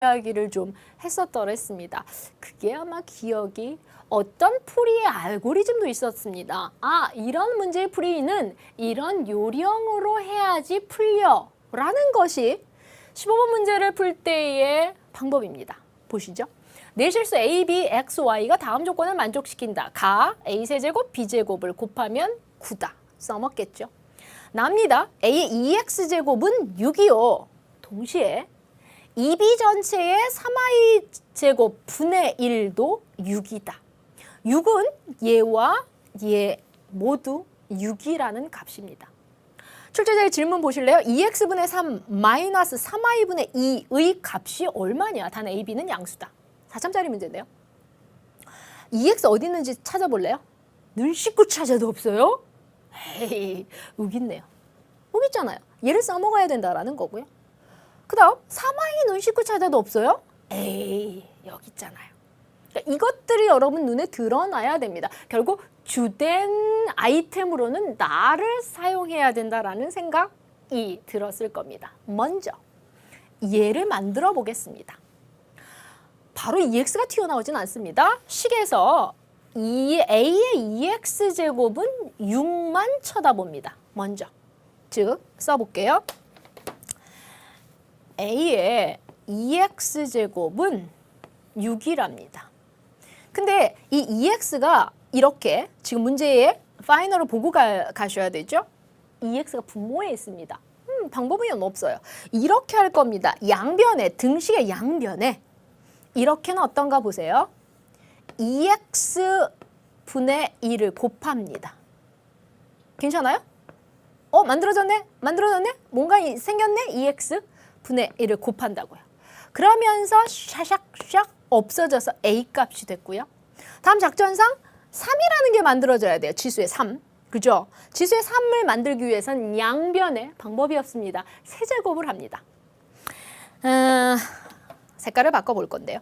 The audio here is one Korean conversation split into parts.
이야기를 좀 했었더랬습니다. 그게 아마 기억이 어떤 풀이의 알고리즘도 있었습니다. 아, 이런 문제의 풀이는 이런 요령으로 해야지 풀려 라는 것이 15번 문제를 풀 때의 방법입니다. 보시죠. 내실수 a, b, x, y가 다음 조건을 만족시킨다. 가 a세제곱 b제곱을 곱하면 9다. 써먹겠죠. 납니다. a의 2x제곱은 6이요. 동시에 2b 전체의 3i 제곱 분의 1도 6이다. 6은 얘와 얘 모두 6이라는 값입니다. 출제자의 질문 보실래요? 2x분의 3 마이너스 3i분의 2의 값이 얼마냐? 단 a, b는 양수다. 4점짜리 문제인데요. 2x 어디 있는지 찾아볼래요? 눈 씻고 찾아도 없어요? 에이, 여기 있네요. 여기 있잖아요. 얘를 써먹어야 된다라는 거고요. 그 다음 3i 눈 씻고 찾아도 없어요? 에이, 여기 있잖아요. 그러니까 이것들이 여러분 눈에 드러나야 됩니다. 결국 주된 아이템으로는 나를 사용해야 된다라는 생각이 들었을 겁니다. 먼저 얘를 만들어 보겠습니다. 바로 2x가 튀어나오진 않습니다. 식에서 a의 2x제곱은 6만 쳐다봅니다. 먼저 즉 써볼게요. a의 2x제곱은 6이랍니다. 근데 이 2x가 이렇게 지금 문제에 파이널을 보고 가셔야 되죠. 2x가 분모에 있습니다. 방법은 없어요. 이렇게 할 겁니다. 양변에, 등식의 양변에 이렇게는 어떤가 보세요. 2x 분의 1을 곱합니다. 괜찮아요? 만들어졌네? 뭔가 생겼네? 2x 분의 1을 곱한다고요. 그러면서 샤샥샥 없어져서 a 값이 됐고요. 다음 작전상 3이라는 게 만들어져야 돼요. 지수의 3. 그죠? 지수의 3을 만들기 위해서는 양변에 방법이 없습니다. 세제곱을 합니다. 색깔을 바꿔볼 건데요.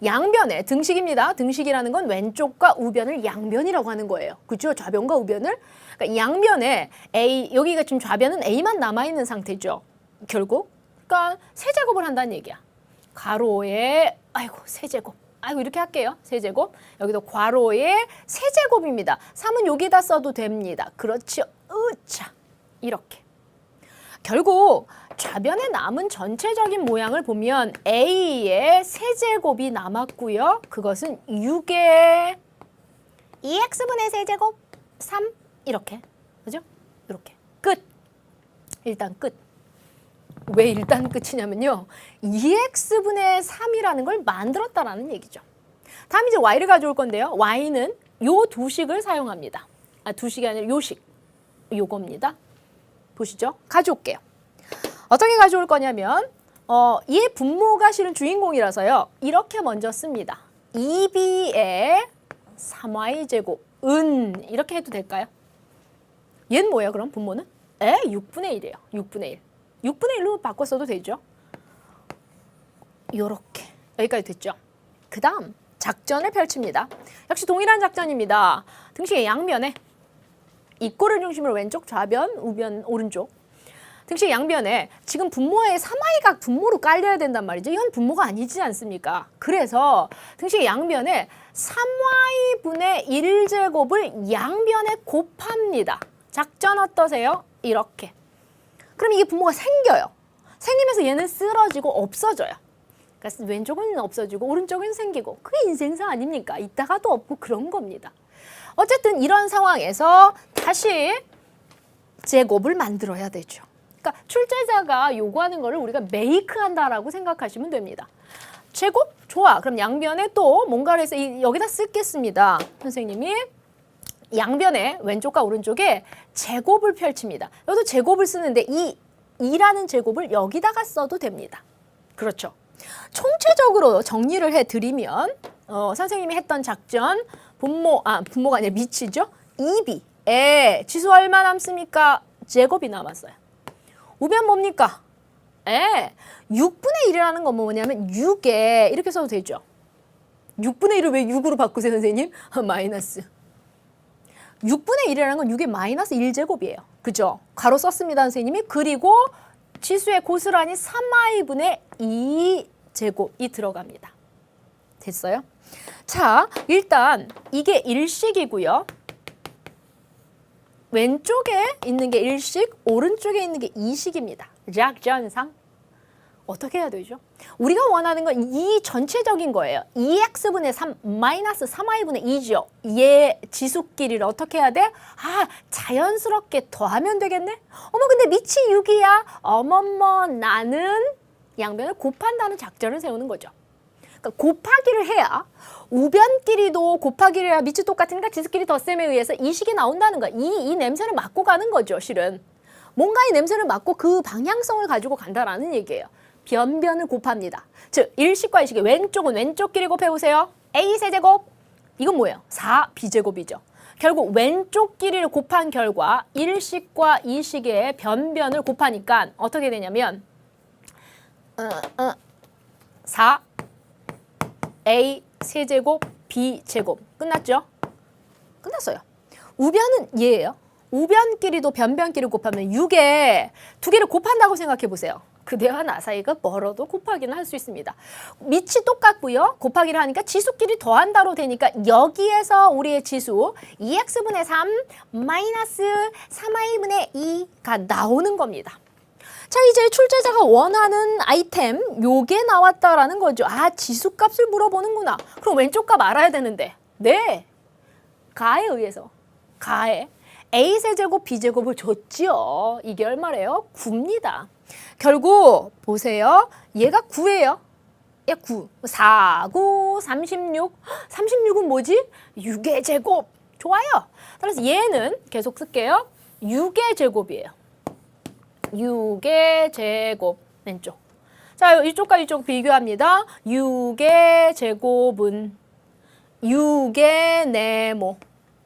양변에 등식입니다. 등식이라는 건 왼쪽과 우변을 양변이라고 하는 거예요. 그죠? 좌변과 우변을. 그러니까 양변에 a, 여기가 지금 좌변은 a만 남아있는 상태죠. 결국. 그러니까 세제곱을 한다는 얘기야. 가로에 세제곱. 이렇게 할게요. 세제곱. 여기도 괄호에 세제곱입니다. 3은 여기다 써도 됩니다. 그렇죠. 으차. 이렇게. 결국 좌변에 남은 전체적인 모양을 보면 a의 세제곱이 남았고요. 그것은 6의 2x분의 세제곱 3 이렇게. 그죠? 이렇게. 끝. 일단 끝. 왜 일단 끝이냐면요. 2x분의 3이라는 걸 만들었다라는 얘기죠. 다음 이제 y를 가져올 건데요. y는 요 두 식을 사용합니다. 두 식이 아니라 요 식. 요겁니다. 보시죠. 가져올게요. 어떻게 가져올 거냐면 얘 분모가 실은 주인공이라서요. 이렇게 먼저 씁니다. 2b의 3y제곱은 이렇게 해도 될까요? 얘는 뭐예요? 그럼 분모는? 6분의 1이에요. 6분의 1. 6분의 1로 바꿔 써도 되죠. 요렇게. 여기까지 됐죠. 그 다음 작전을 펼칩니다. 역시 동일한 작전입니다. 등식의 양변에 이 꼴을 중심으로 왼쪽 좌변, 우변 오른쪽. 등식 양변에 지금 분모에 3i가 분모로 깔려야 된단 말이죠. 이건 분모가 아니지 않습니까? 그래서 등식 양변에 3y분의 1제곱을 양변에 곱합니다. 작전 어떠세요? 이렇게. 그럼 이게 분모가 생겨요. 생기면서 얘는 쓰러지고 없어져요. 그러니까 왼쪽은 없어지고 오른쪽은 생기고. 그게 인생사 아닙니까? 있다가도 없고 그런 겁니다. 어쨌든 이런 상황에서 다시 제곱을 만들어야 되죠. 그러니까 출제자가 요구하는 거를 우리가 메이크한다라고 생각하시면 됩니다. 제곱? 좋아. 그럼 양변에 또 뭔가를 해서 여기다 쓰겠습니다. 선생님이 양변에 왼쪽과 오른쪽에 제곱을 펼칩니다. 여기도 제곱을 쓰는데 이 2라는 제곱을 여기다가 써도 됩니다. 그렇죠. 총체적으로 정리를 해드리면 선생님이 했던 작전 분모가 아니라 미치죠. 2b에 지수 얼마 남습니까? 제곱이 남았어요. 우변 뭡니까? 6분의 1이라는 건 뭐냐면 6에 이렇게 써도 되죠. 6분의 1을 왜 6으로 바꾸세요, 선생님? 마이너스. 6분의 1이라는 건 6의 마이너스 1제곱이에요. 그죠? 가로 썼습니다, 선생님이. 그리고 지수의 고스란히 3i분의 2 제곱이 들어갑니다. 됐어요? 자, 일단 이게 일식이고요. 왼쪽에 있는 게 일식, 오른쪽에 있는 게 이식입니다. 작전상 어떻게 해야 되죠? 우리가 원하는 건 이 전체적인 거예요. 2x분의 3 마이너스 3y분의 2죠. 얘 지수끼리를 어떻게 해야 돼? 아, 자연스럽게 더하면 되겠네? 어머, 근데 밑이 6이야. 어머머, 나는 양변을 곱한다는 작전을 세우는 거죠. 그러니까 곱하기를 해야 우변끼리도 곱하기를 해야 밑이 똑같으니까 지수끼리 덧셈에 의해서 이식이 나온다는 거야. 이 냄새를 맡고 가는 거죠, 실은. 뭔가의 냄새를 맡고 그 방향성을 가지고 간다라는 얘기예요. 변변을 곱합니다. 즉, 일식과 이식의 왼쪽은 왼쪽끼리 곱해보세요. a세제곱. 이건 뭐예요? 4b제곱이죠. 결국 왼쪽 길이를 곱한 결과 일식과 이식의 변변을 곱하니까 어떻게 되냐면 4a 세제곱 b제곱. 끝났죠? 끝났어요. 우변은 얘예요. 우변끼리도 변변끼리 곱하면 6에 두 개를 곱한다고 생각해 보세요. 그대와 나 사이가 멀어도 곱하기는 할 수 있습니다. 밑이 똑같고요. 곱하기를 하니까 지수끼리 더한다로 되니까 여기에서 우리의 지수 2x분의 3 마이너스 3y분의 2가 나오는 겁니다. 자, 이제 출제자가 원하는 아이템 요게 나왔다라는 거죠. 아, 지수값을 물어보는구나. 그럼 왼쪽 값 알아야 되는데. 네. 가에 의해서. 가에 a세제곱 b제곱을 줬지요. 이게 얼마래요? 9입니다. 결국 보세요. 얘가 9예요. 얘 9. 4, 9, 36. 36은 뭐지? 6의 제곱. 좋아요. 따라서 얘는 계속 쓸게요. 6의 제곱이에요. 6의 제곱. 왼쪽. 자, 이쪽과 이쪽 비교합니다. 6의 제곱은 6의 네모.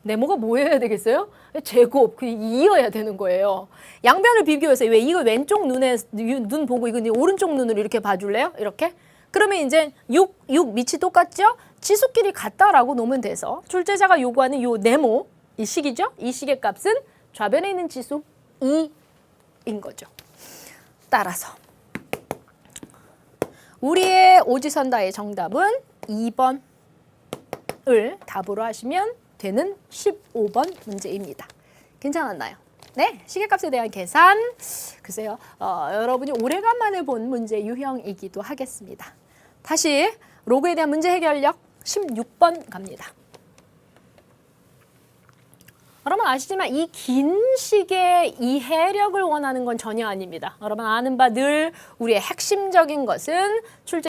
네모가 뭐여야 되겠어요? 제곱, 그 2여야 되는 거예요. 양변을 비교해서 왜 이거 왼쪽 눈 보고 이거 오른쪽 눈으로 이렇게 봐줄래요? 이렇게? 그러면 이제 6 밑이 똑같죠? 지수끼리 같다라고 놓으면 돼서 출제자가 요구하는 요 네모, 이 식이죠? 이 식의 값은 좌변에 있는 지수 2인 거죠. 따라서 우리의 오지선다의 정답은 2번을 답으로 하시면 되는 15번 문제입니다. 괜찮았나요? 네, 시계값에 대한 계산. 글쎄요, 여러분이 오래간만에 본 문제 유형이기도 하겠습니다. 다시 로그에 대한 문제 해결력 16번 갑니다. 여러분 아시지만 이 긴 식의 이해력을 원하는 건 전혀 아닙니다. 여러분 아는 바 늘 우리의 핵심적인 것은 출제